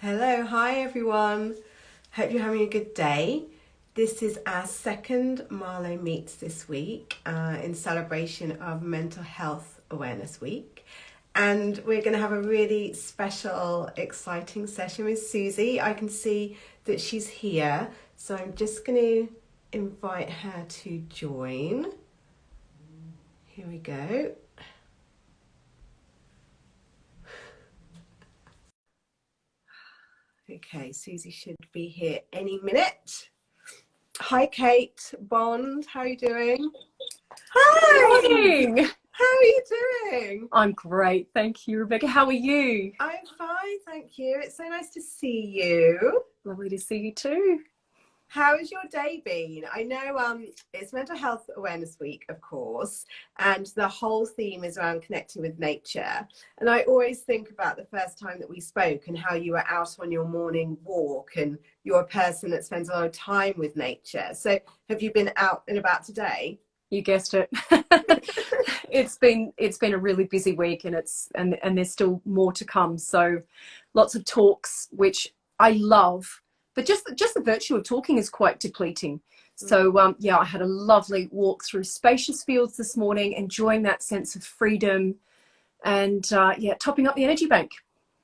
Hello, hi everyone. Hope you're having a good day. This is our second Marlo Meets this week in celebration of Mental Health Awareness Week. And we're going to have a really special, exciting session with Suzy. I can see that she's here, so I'm just going to invite her to join. Here we go. Okay, Suzy should be here any minute. Hi, Kate Bond. How are you doing? Hi. Good morning. How are you doing? I'm great. Thank you, Rebecca. How are you? I'm fine, thank you. It's so nice to see you. Lovely to see you too. How has your day been? I know it's Mental Health Awareness Week, of course, and the whole theme is around connecting with nature. And I always think about the first time that we spoke and how you were out on your morning walk, and you're a person that spends a lot of time with nature. So have you been out and about today? You guessed it. It's been a really busy week, and there's still more to come. So lots of talks, which I love. But just the virtue of talking is quite depleting. So yeah, I had a lovely walk through spacious fields this morning, enjoying that sense of freedom, and yeah, topping up the energy bank.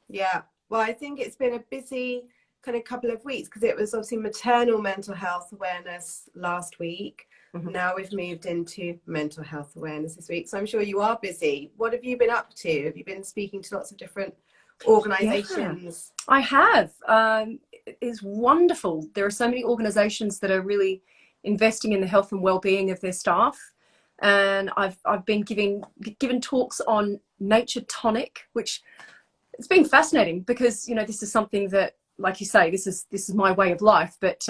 Yeah, well, I think it's been a busy kind of couple of weeks because it was obviously maternal mental health awareness last week. Mm-hmm. Now we've moved into mental health awareness this week. So I'm sure you are busy. What have you been up to? Have you been speaking to lots of different organizations? Yeah, I have. It is wonderful. There are so many organizations that are really investing in the health and well-being of their staff. And I've been given talks on nature tonic, which it's been fascinating because, you know, this is something that, like you say, this is my way of life. But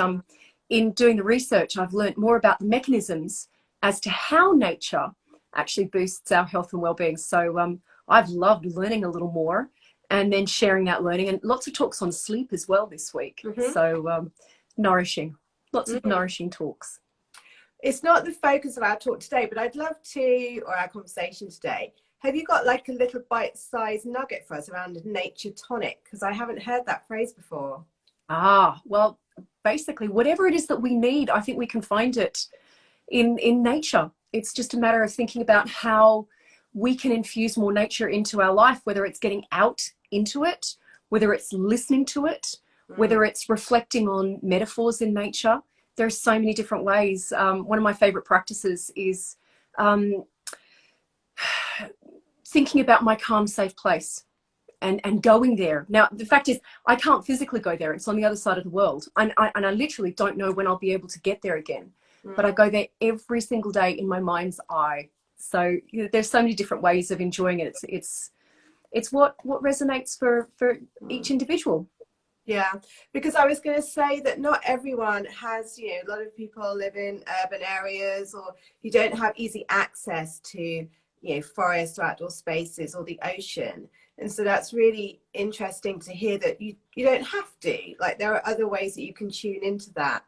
in doing the research, I've learned more about the mechanisms as to how nature actually boosts our health and well-being. So I've loved learning a little more and then sharing that learning, and lots of talks on sleep as well this week. Mm-hmm. So nourishing, lots of nourishing talks. It's not the focus of our talk today, but I'd love to, or our conversation today, have you got like a little bite-sized nugget for us around nature tonic? Because I haven't heard that phrase before. Well, basically, whatever it is that we need, I think we can find it in nature. It's just a matter of thinking about how we can infuse more nature into our life, whether it's getting out into it, whether it's listening to it, whether it's reflecting on metaphors in nature. There's so many different ways. One of my favorite practices is thinking about my calm, safe place and going there. Now, the fact is, I can't physically go there. It's on the other side of the world. And I literally don't know when I'll be able to get there again. But I go there every single day in my mind's eye. So you know, there's so many different ways of enjoying it. It's what resonates for each individual. Yeah, because I was going to say that not everyone has, you know, a lot of people live in urban areas, or you don't have easy access to, you know, forest or outdoor spaces or the ocean. And so that's really interesting to hear that you don't have to, like there are other ways that you can tune into that.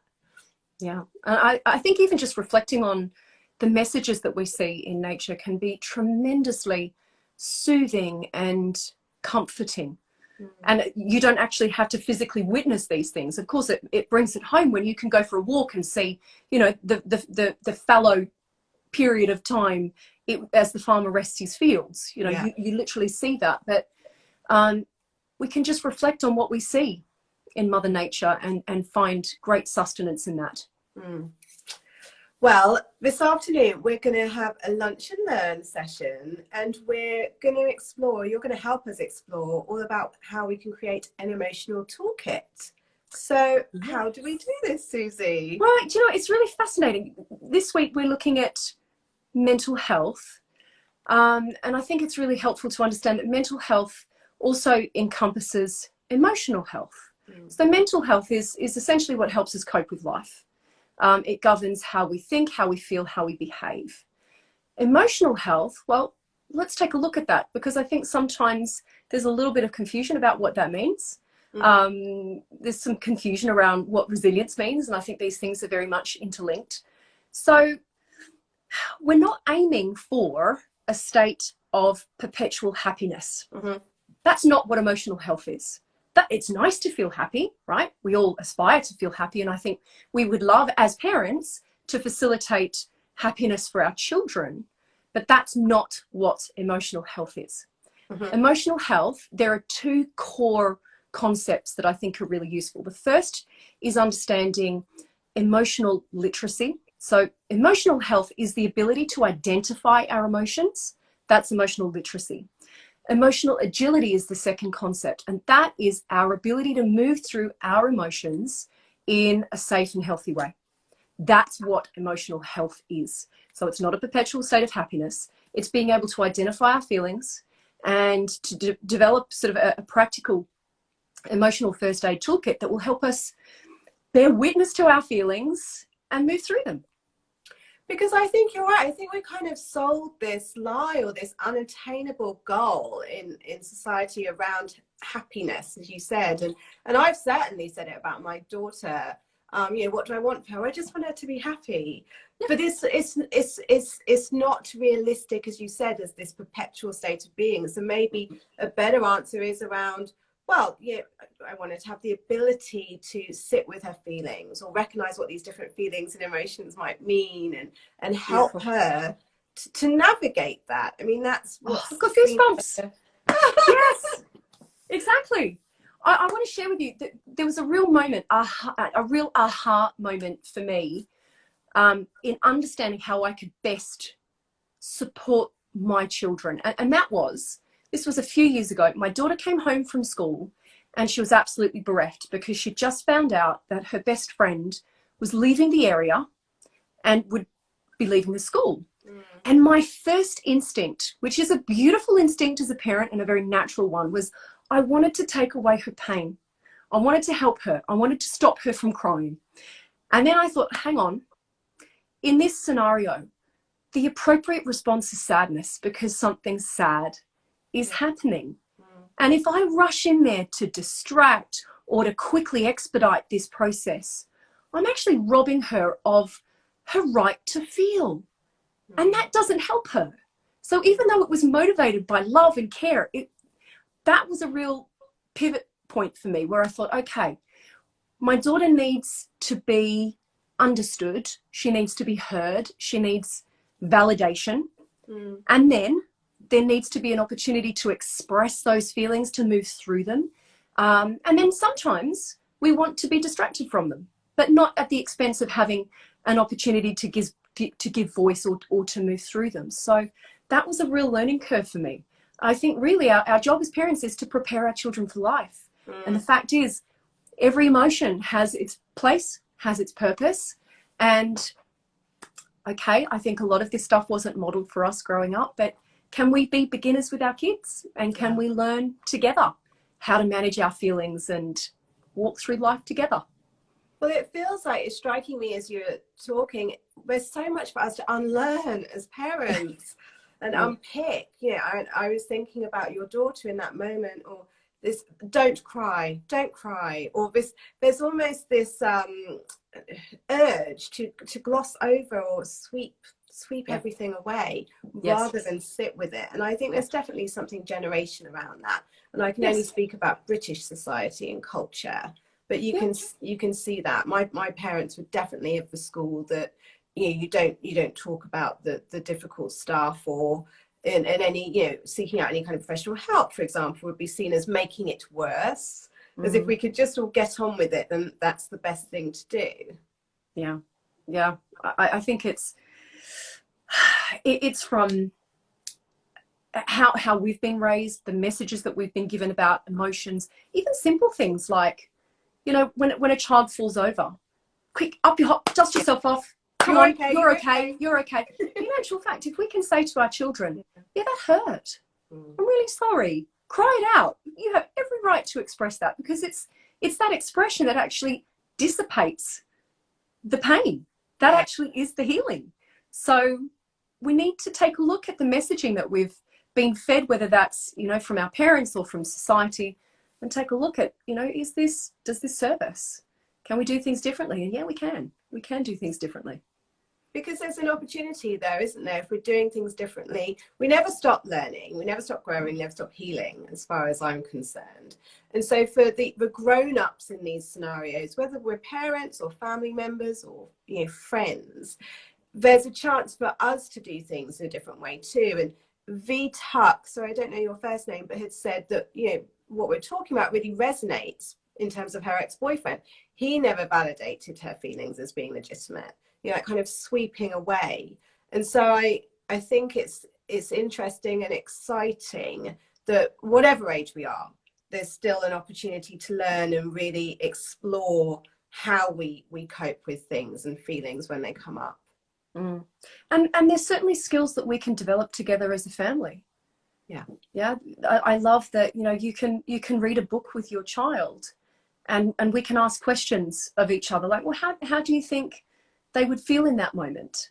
Yeah, and I think even just reflecting on the messages that we see in nature can be tremendously soothing and comforting. And you don't actually have to physically witness these things. Of course, it brings it home when you can go for a walk and see, you know, the fallow period of time as the farmer rests his fields. You know, Yeah. you literally see that. But we can just reflect on what we see in Mother Nature and find great sustenance in that. Well, this afternoon we're going to have a lunch and learn session, and we're going to explore, you're going to help us explore all about how we can create an emotional toolkit. So how do we do this, Suzy? Right, you know, it's really fascinating. This week we're looking at mental health, and I think it's really helpful to understand that mental health also encompasses emotional health. So mental health is essentially what helps us cope with life. It governs how we think, how we feel, how we behave. Emotional health, well, let's take a look at that, because I think sometimes there's a little bit of confusion about what that means. There's some confusion around what resilience means, and I think these things are very much interlinked. So we're not aiming for a state of perpetual happiness. That's not what emotional health is. that it's nice to feel happy, right? We all aspire to feel happy. And I think we would love as parents to facilitate happiness for our children, but that's not what emotional health is. Mm-hmm. Emotional health, there are two core concepts that I think are really useful. The first is understanding emotional literacy. So emotional health is the ability to identify our emotions. That's emotional literacy. Emotional agility is the second concept, and that is our ability to move through our emotions in a safe and healthy way. That's what emotional health is. So it's not a perpetual state of happiness. It's being able to identify our feelings and to develop sort of a practical emotional first aid toolkit that will help us bear witness to our feelings and move through them. Because I think you're right. I think we kind of sold this lie or this unattainable goal in society around happiness, as you said. And I've certainly said it about my daughter. What do I want for her? I just want her to be happy. Yeah. But it's not realistic, as you said, as this perpetual state of being. So maybe a better answer is around, well, I want her to have the ability to sit with her feelings or recognize what these different feelings and emotions might mean and help her to navigate that. I mean, that's what I've got goosebumps. Yes, exactly. I want to share with you that there was a real moment, a real aha moment for me in understanding how I could best support my children. And this was a few years ago. My daughter came home from school and she was absolutely bereft because she just found out that her best friend was leaving the area and would be leaving the school. And my first instinct, which is a beautiful instinct as a parent and a very natural one, was I wanted to take away her pain. I wanted to help her. I wanted to stop her from crying. And then I thought, hang on, in this scenario, the appropriate response is sadness because something sad is happening. And if I rush in there to distract or to quickly expedite this process, I'm actually robbing her of her right to feel. And that doesn't help her. So even though it was motivated by love and care, that was a real pivot point for me where I thought, okay, my daughter needs to be understood. She needs to be heard. She needs validation. And then there needs to be an opportunity to express those feelings, to move through them. And then sometimes we want to be distracted from them, but not at the expense of having an opportunity to give voice or to move through them. So that was a real learning curve for me. I think really our job as parents is to prepare our children for life. And the fact is, every emotion has its place, has its purpose. And okay, I think a lot of this stuff wasn't modeled for us growing up, but can we be beginners with our kids? And can we learn together how to manage our feelings and walk through life together? Well, it feels like, it's striking me as you're talking, there's so much for us to unlearn as parents and unpick. I was thinking about your daughter in that moment, or this don't cry, or there's almost this urge to gloss over or sweep everything away rather than sit with it. And I think there's definitely something generation around that. And I can only speak about British society and culture, but you can see that my parents were definitely of the school that you don't talk about the difficult stuff, or in any seeking out any kind of professional help, for example, would be seen as making it worse. Because if we could just all get on with it, then that's the best thing to do. I think it's from how we've been raised, the messages that we've been given about emotions, even simple things like, when a child falls over, quick, up you hop, dust yourself off. Come on, you're okay. In actual fact, if we can say to our children, that hurt. I'm really sorry. Cry it out. You have every right to express that, because it's that expression that actually dissipates the pain. That actually is the healing. So we need to take a look at the messaging that we've been fed, whether that's, from our parents or from society, and take a look at, does this serve us? Can we do things differently? And we can do things differently. Because there's an opportunity there, isn't there? If we're doing things differently, we never stop learning, we never stop growing, never stop healing, as far as I'm concerned. And so for the grown-ups in these scenarios, whether we're parents or family members or, you know, friends, there's a chance for us to do things in a different way too. And V Tuck, so I don't know your first name, but had said that, you know, what we're talking about really resonates in terms of her ex-boyfriend. He never validated her feelings as being legitimate, you know, that kind of sweeping away. And so I think it's interesting and exciting that whatever age we are, there's still an opportunity to learn and really explore how we cope with things and feelings when they come up. Mm. And there's certainly skills that we can develop together as a family. Yeah. I love that, you know, you can read a book with your child and we can ask questions of each other, like, well, how do you think they would feel in that moment?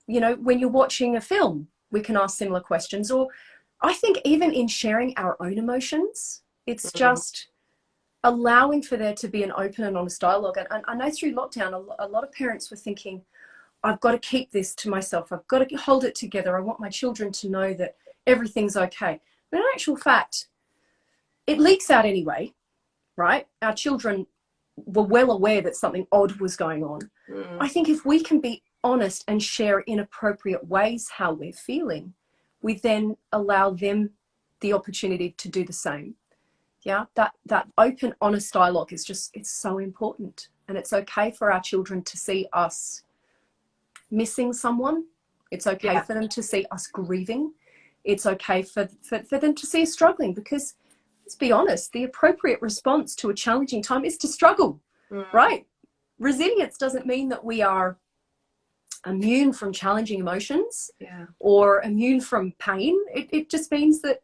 You know, when you're watching a film, we can ask similar questions. Or I think even in sharing our own emotions, it's just allowing for there to be an open and honest dialogue. And I know through lockdown, a lot of parents were thinking, I've got to keep this to myself. I've got to hold it together. I want my children to know that everything's okay. But in actual fact, it leaks out anyway, right? Our children were well aware that something odd was going on. I think if we can be honest and share in appropriate ways how we're feeling, we then allow them the opportunity to do the same. Yeah, that open, honest dialogue is just, it's so important. And it's okay for our children to see us missing someone. It's okay for them to see us grieving. It's okay for them to see us struggling, because let's be honest, the appropriate response to a challenging time is to struggle, right? Resilience doesn't mean that we are immune from challenging emotions or immune from pain. It just means that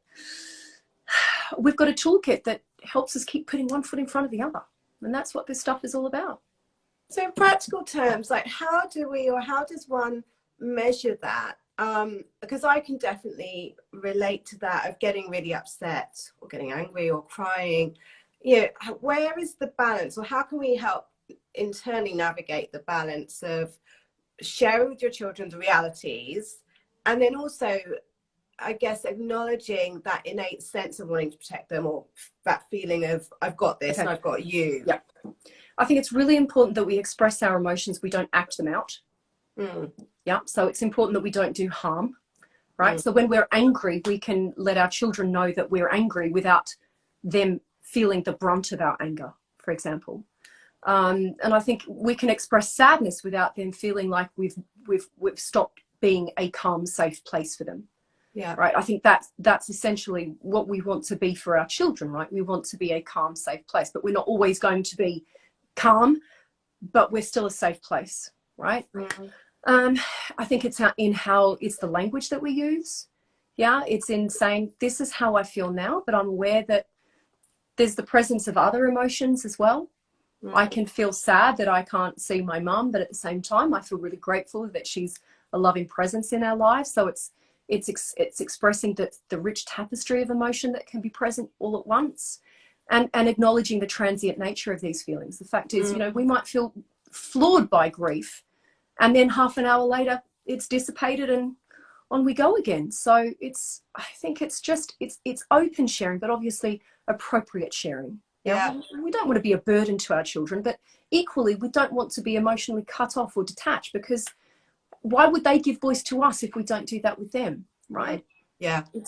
we've got a toolkit that helps us keep putting one foot in front of the other. And that's what this stuff is all about. So in practical terms, like how does one measure that? Because I can definitely relate to that, of getting really upset or getting angry or crying. You know, where is the balance, or how can we help internally navigate the balance of sharing with your children the realities, and then also, I guess, acknowledging that innate sense of wanting to protect them, or that feeling of I've got this and I've got you. Yeah. I think it's really important that we express our emotions. We don't act them out. Yeah. So it's important that we don't do harm, right? So when we're angry, we can let our children know that we're angry without them feeling the brunt of our anger, for example. And I think we can express sadness without them feeling like we've stopped being a calm, safe place for them. Yeah. Right. I think that's essentially what we want to be for our children, right? We want to be a calm, safe place, but we're not always going to be calm, but we're still a safe place, right? I think it's the language that we use. Yeah. It's in saying, this is how I feel now, but I'm aware that there's the presence of other emotions as well. I can feel sad that I can't see my mum, but at the same time, I feel really grateful that she's a loving presence in our lives. So it's expressing the rich tapestry of emotion that can be present all at once, and acknowledging the transient nature of these feelings. The fact is, you know, we might feel floored by grief, and then half an hour later, it's dissipated and on we go again. So I think it's open sharing, but obviously appropriate sharing. Yeah. We don't want to be a burden to our children, but equally, we don't want to be emotionally cut off or detached, because why would they give voice to us if we don't do that with them, right? Yeah. It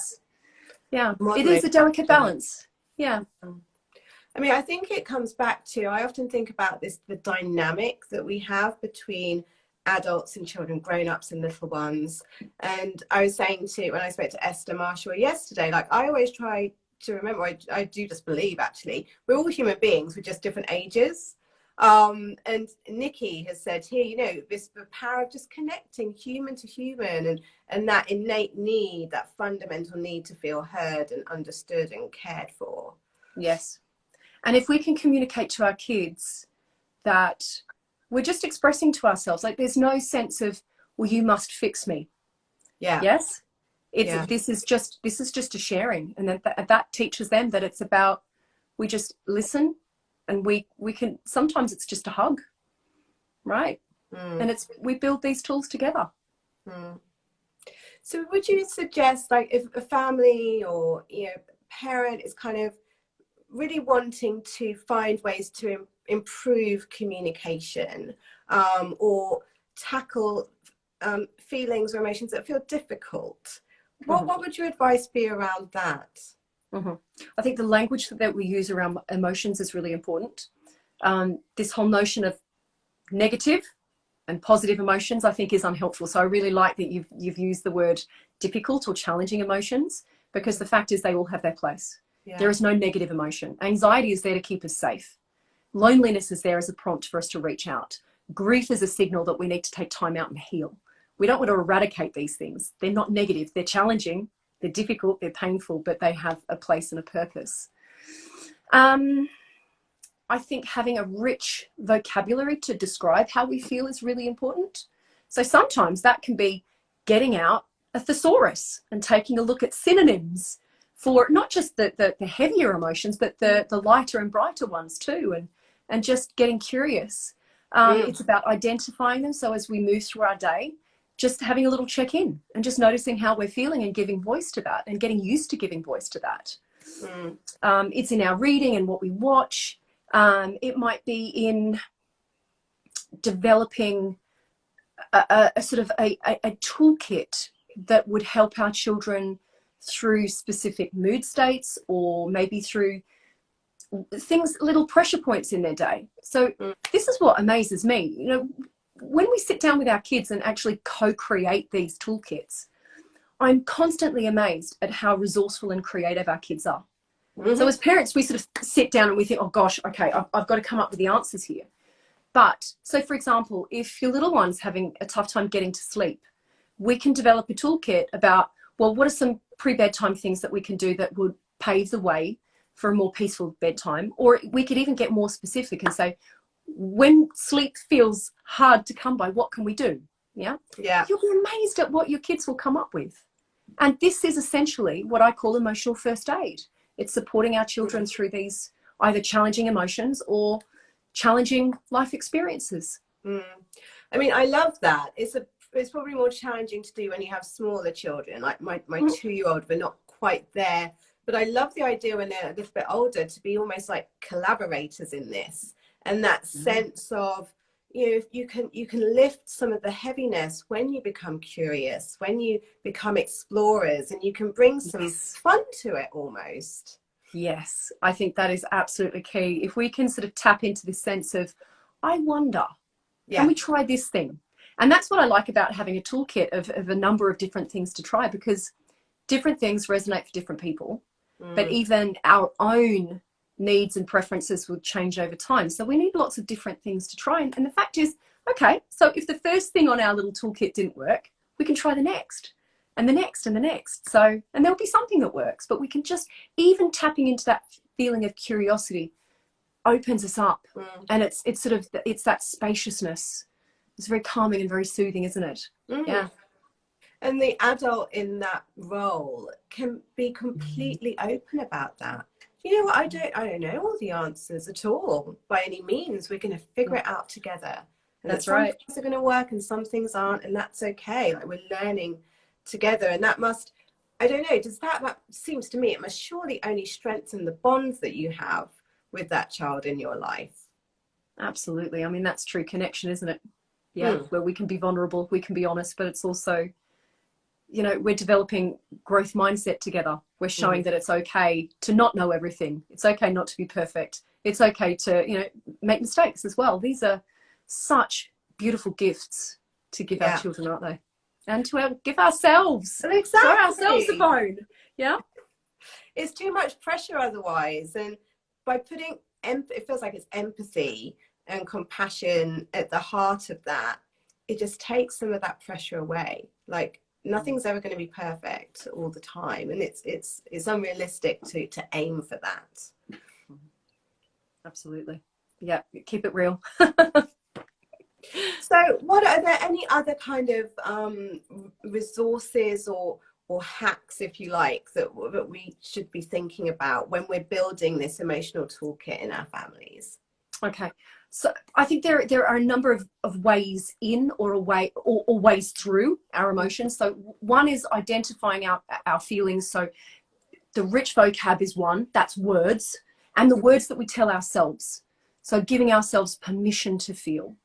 is a delicate balance. Yeah. I mean, I think it comes back to, I often think about this, the dynamic that we have between adults and children, grown-ups and little ones. And I was saying when I spoke to Esther Marshall yesterday, like, I always try to remember, I do just believe, actually, we're all human beings with just different ages. And Nikki has said here, you know, the power of just connecting human to human, and that innate need, that fundamental need to feel heard and understood and cared for. Yes. And if we can communicate to our kids that we're just expressing to ourselves, like, there's no sense of, well, you must fix me. Yeah. Yes. This is just a sharing, and that teaches them that it's about, we just listen, and we can, sometimes it's just a hug, right? And we build these tools together. So would you suggest, like, if a family or parent is kind of really wanting to find ways to improve communication, or tackle feelings or emotions that feel difficult, what would your advice be around that? I think the language that we use around emotions is really important. This whole notion of negative and positive emotions, I think, is unhelpful. So I really like that you've used the word difficult or challenging emotions, because the fact is they all have their place. Yeah. There is no negative emotion. Anxiety is there to keep us safe. Loneliness is there as a prompt for us to reach out. Grief is a signal that we need to take time out and heal. We don't want to eradicate these things. They're not negative. They're challenging. They're difficult. They're painful, but they have a place and a purpose. I think having a rich vocabulary to describe how we feel is really important. So sometimes that can be getting out a thesaurus and taking a look at synonyms for not just the heavier emotions, but the lighter and brighter ones too, and just getting curious. It's about identifying them. So as we move through our day, just having a little check-in and just noticing how we're feeling and giving voice to that and getting used to giving voice to that. It's in our reading and what we watch. It might be in developing a sort of a toolkit that would help our children through specific mood states, or maybe through things, little pressure points in their day. So this is what amazes me. When we sit down with our kids and actually co-create these toolkits, I'm constantly amazed at how resourceful and creative our kids are. So as parents, we sort of sit down and we think, oh gosh, okay, I've got to come up with the answers here. But so for example, if your little one's having a tough time getting to sleep, we can develop a toolkit about, well, what are some pre-bedtime things that we can do that would pave the way for a more peaceful bedtime? Or we could even get more specific and say, when sleep feels hard to come by, what can we do? Yeah. You'll be amazed at what your kids will come up with. And this is essentially what I call emotional first aid. It's supporting our children through these either challenging emotions or challenging life experiences. I mean, I love that. It's probably more challenging to do when you have smaller children, like my 2-year-old. We're not quite there, but I love the idea when they're a little bit older to be almost like collaborators in this, and that sense of, you can lift some of the heaviness when you become curious, when you become explorers, and you can bring some fun to it almost. Yes, I think that is absolutely key. If we can sort of tap into this sense of, I wonder, can we try this thing? And that's what I like about having a toolkit of a number of different things to try, because different things resonate for different people, but even our own needs and preferences will change over time. So we need lots of different things to try. And the fact is, okay, so if the first thing on our little toolkit didn't work, we can try the next and the next and the next. So, and there'll be something that works, but we can just, even tapping into that feeling of curiosity opens us up. And it's sort of, it's that spaciousness. It's very calming and very soothing, isn't it? Yeah. And the adult in that role can be completely open about that. You know what? I don't know all the answers at all by any means. We're going to figure it out together. And that's right. Some things are going to work and some things aren't, and that's okay. Like, we're learning together, and that must, I don't know, that seems to me it must surely only strengthen the bonds that you have with that child in your life. Absolutely. I mean, that's true connection, isn't it? Yeah, where we can be vulnerable, we can be honest, but it's also, we're developing growth mindset together. We're showing that it's okay to not know everything. It's okay not to be perfect. It's okay to, make mistakes as well. These are such beautiful gifts to give our children, aren't they? And to give ourselves. Exactly. Throw ourselves a bone. Yeah. It's too much pressure otherwise. And by putting, it feels like it's empathy and compassion at the heart of that, it just takes some of that pressure away. Like, nothing's ever going to be perfect all the time, and it's unrealistic to aim for that. Absolutely. Yeah, keep it real. So are there any other kind of resources or hacks, if you like, that we should be thinking about when we're building this emotional toolkit in our families? Okay. So I think there are a number of ways in or ways through our emotions. So one is identifying our feelings. So the rich vocab is one, that's words, and the words that we tell ourselves. So giving ourselves permission to feel.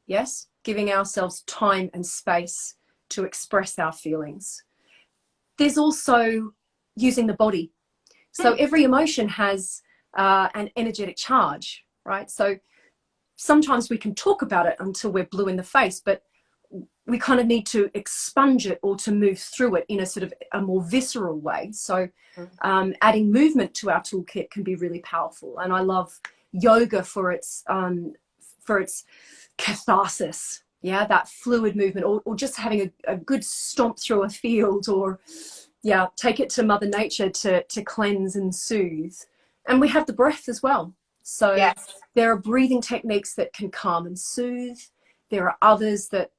Yes, giving ourselves time and space to express our feelings. There's also using the body. So every emotion has an energetic charge, right? So sometimes we can talk about it until we're blue in the face, but we kind of need to expunge it or to move through it in a sort of a more visceral way. So adding movement to our toolkit can be really powerful. And I love yoga for its catharsis. Yeah, that fluid movement, or just having a good stomp through a field, or take it to Mother Nature to cleanse and soothe. And we have the breath as well. So Yes. there are breathing techniques that can calm and soothe. There are others that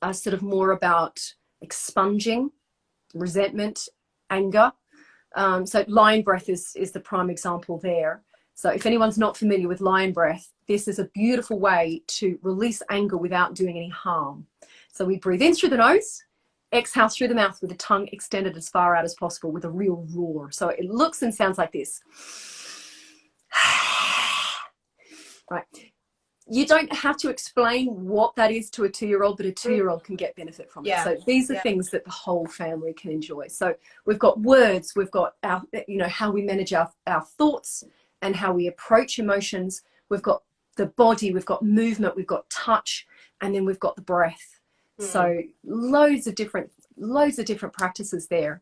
are sort of more about expunging resentment, anger. So lion breath is the prime example there. So if anyone's not familiar with lion breath, this is a beautiful way to release anger without doing any harm. So we breathe in through the nose, exhale through the mouth with the tongue extended as far out as possible with a real roar. So it looks and sounds like this. Right. You don't have to explain what that is to a 2-year-old, but a 2-year-old can get benefit from it. So these are things that the whole family can enjoy. So we've got words, we've got our, how we manage our thoughts and how we approach emotions. We've got the body, we've got movement, we've got touch, and then we've got the breath. So loads of different practices there.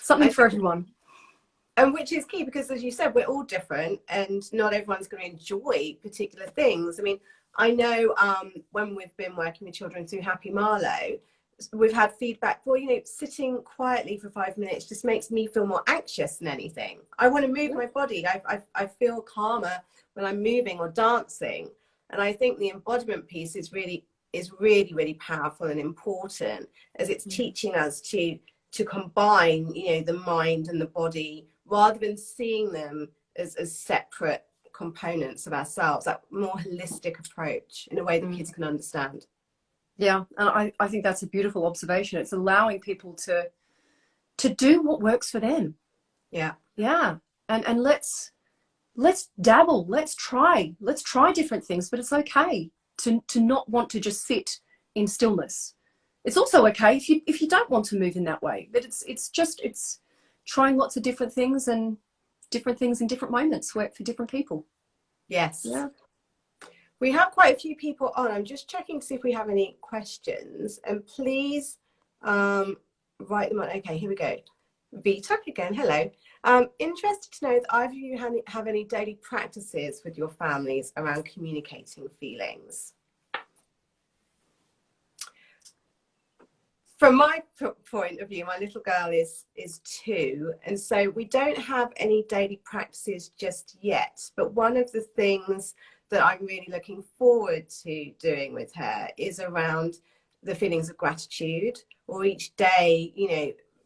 Something for everyone. And which is key, because as you said, we're all different and not everyone's going to enjoy particular things. I mean, I know when we've been working with children through Happy Marlo, we've had feedback, well, sitting quietly for 5 minutes just makes me feel more anxious than anything. I want to move my body. I feel calmer when I'm moving or dancing. And I think the embodiment piece is really, really powerful and important, as it's teaching us to combine, the mind and the body, rather than seeing them as separate components of ourselves, that more holistic approach in a way that kids can understand. Yeah, and I think that's a beautiful observation. It's allowing people to do what works for them. Yeah. And let's dabble, let's try different things, but it's okay to not want to just sit in stillness. It's also okay if you don't want to move in that way, but it's trying lots of different things, and different things in different moments work for different people. Yes. Yeah. We have quite a few people on. I'm just checking to see if we have any questions, and please write them on. Okay, here we go. Vita again, hello. Interested to know if either of you have any daily practices with your families around communicating feelings. From my point of view, my little girl is 2, and so we don't have any daily practices just yet. But one of the things that I'm really looking forward to doing with her is around the feelings of gratitude, or each day,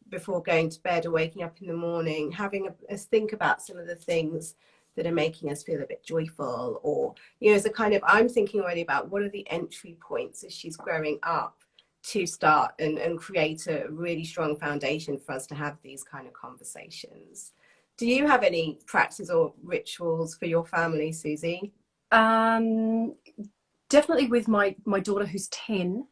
before going to bed or waking up in the morning, having a think about some of the things that are making us feel a bit joyful, or, as a kind of, I'm thinking already about what are the entry points as she's growing up to start and create a really strong foundation for us to have these kind of conversations. Do you have any practices or rituals for your family, Suzy? Definitely with my daughter, who's 10,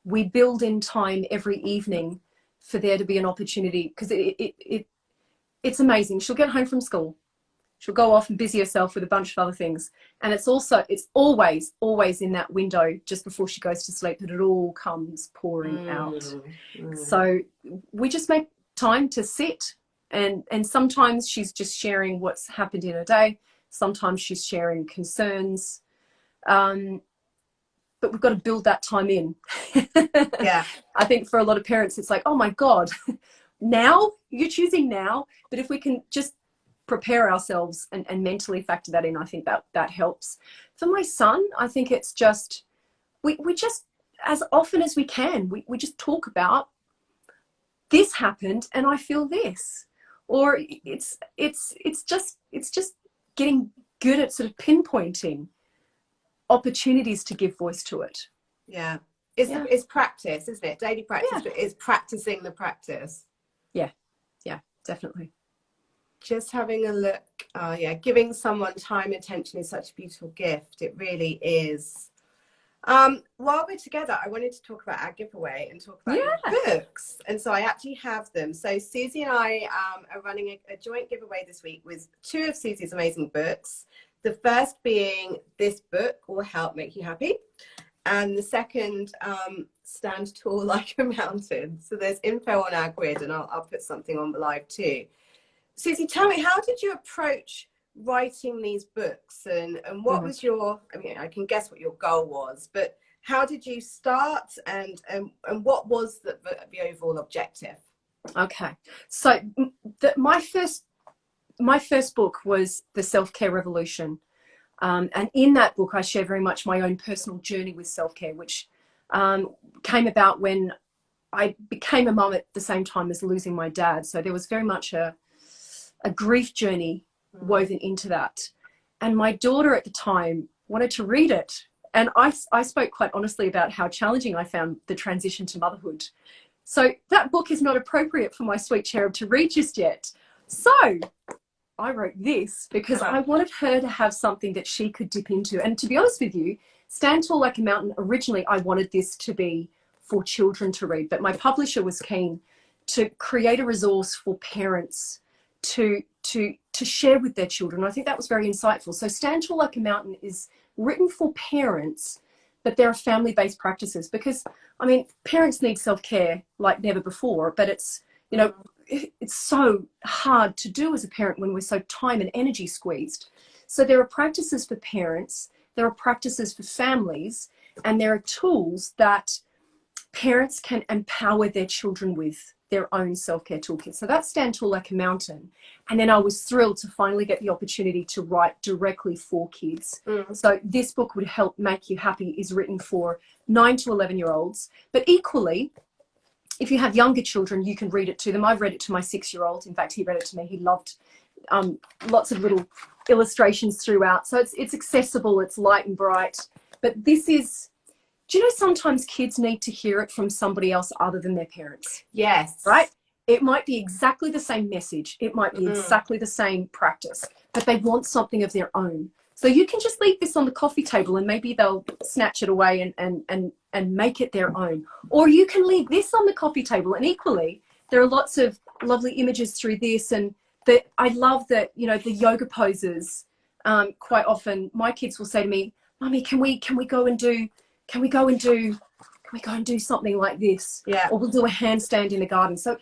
we build in time every evening for there to be an opportunity, because it's amazing. She'll get home from school, she'll go off and busy herself with a bunch of other things, and it's always in that window just before she goes to sleep that it all comes pouring out. So we just make time to sit, and sometimes she's just sharing what's happened in her day, sometimes she's sharing concerns, but we've got to build that time in. Yeah. I think for a lot of parents it's like, oh my God, now you're choosing now. But if we can just prepare ourselves and mentally factor that in, I think that helps. For my son, I think it's just we just, as often as we can, we just talk about this happened and I feel this, or it's just getting good at sort of pinpointing opportunities to give voice to it. Yeah. It's practice, isn't it? Daily practice, but it's practicing the practice. Yeah, definitely. Just having a look. Giving someone time, attention is such a beautiful gift. It really is. While we're together, I wanted to talk about our giveaway and talk about your books. And so I actually have them. So Suzy and I are running a joint giveaway this week with 2 of Suzy's amazing books. The first being this book, Will Help Make You Happy. And the second, Stand Tall Like a Mountain. So there's info on our grid, and I'll put something on the live too. Suzy, tell me, how did you approach writing these books, and what was your, I mean, I can guess what your goal was, but how did you start, and what was the overall objective? Okay, so my first book was The Self-Care Revolution, and in that book I share very much my own personal journey with self-care, which came about when I became a mum at the same time as losing my dad. So there was very much a grief journey woven into that. And my daughter at the time wanted to read it. And I spoke quite honestly about how challenging I found the transition to motherhood. So that book is not appropriate for my sweet cherub to read just yet. So I wrote this because I wanted her to have something that she could dip into. And to be honest with you, Stand Tall Like a Mountain, originally I wanted this to be for children to read, but my publisher was keen to create a resource for parents to share with their children. I think that was very insightful. So Stand Tall Like a Mountain is written for parents, but there are family-based practices, because I mean, parents need self-care like never before, but it's, you know, it's so hard to do as a parent when we're so time and energy squeezed. So there are practices for parents, there are practices for families, and there are tools that parents can empower their children with, their own self-care toolkit. So that's Stand Tall Like a Mountain. And then I was thrilled to finally get the opportunity to write directly for kids. So this book, Would Help Make You Happy, is written for 9 to 11-year-olds. But equally, if you have younger children, you can read it to them. I've read it to my 6-year-old. In fact, he read it to me. He loved lots of little illustrations throughout. So it's accessible, it's light and bright. But this is, do you know, sometimes kids need to hear it from somebody else other than their parents? Yes. Right? It might be exactly the same message. It might be exactly the same practice, but they want something of their own. So you can just leave this on the coffee table and maybe they'll snatch it away and make it their own. Or you can leave this on the coffee table, and equally, there are lots of lovely images through this. And I love that, you know, the yoga poses. Quite often my kids will say to me, "Mummy, can we go and do something like this?" Yeah. Or we'll do a handstand in the garden. So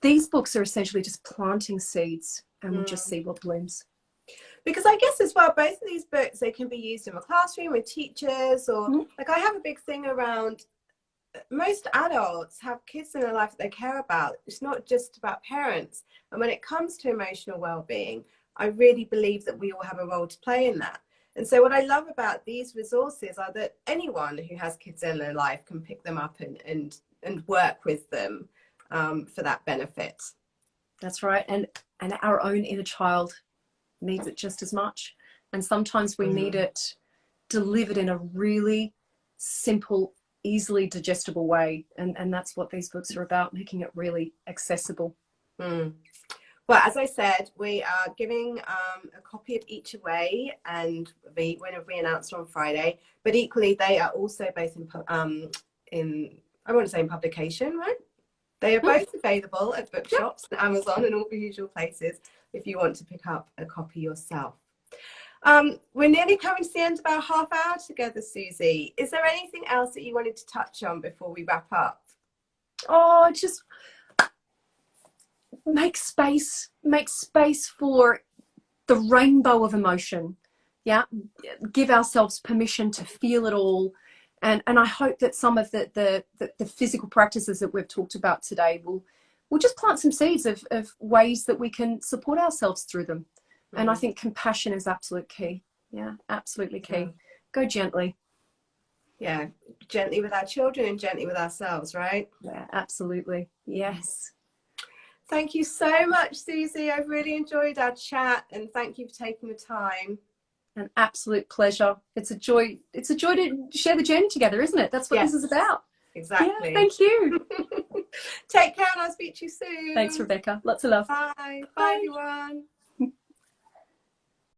these books are essentially just planting seeds, and we'll just see what blooms. Because I guess as well, both of these books, they can be used in a classroom with teachers, or like I have a big thing around, most adults have kids in their life that they care about. It's not just about parents. And when it comes to emotional well-being, I really believe that we all have a role to play in that. And so what I love about these resources are that anyone who has kids in their life can pick them up and work with them for that benefit. That's right. And our own inner child needs it just as much. And sometimes we need it delivered in a really simple, easily digestible way. And that's what these books are about, making it really accessible. Well, as I said, we are giving a copy of each away, and the winner will be announced on Friday. But equally, they are also both in I want to say in publication, right? They are both available at bookshops and Amazon and all the usual places if you want to pick up a copy yourself. We're nearly coming to the end of our half hour together, Suzy. Is there anything else that you wanted to touch on before we wrap up? Oh, just make space for the rainbow of emotion. Yeah, give ourselves permission to feel it all. And I hope that some of the physical practices that we've talked about today will just plant some seeds of ways that we can support ourselves through them. And I think compassion is absolute key. Yeah, absolutely key. Go gently. Yeah, gently with our children and gently with ourselves, right? Yeah, absolutely. Yes. Thank you so much, Suzy. I've really enjoyed our chat, and thank you for taking the time. An absolute pleasure. It's a joy. It's a joy to share the journey together, isn't it? That's what this is about. Exactly. Yeah, thank you. Take care and I'll speak to you soon. Thanks, Rebecca. Lots of love. Bye. Bye, everyone.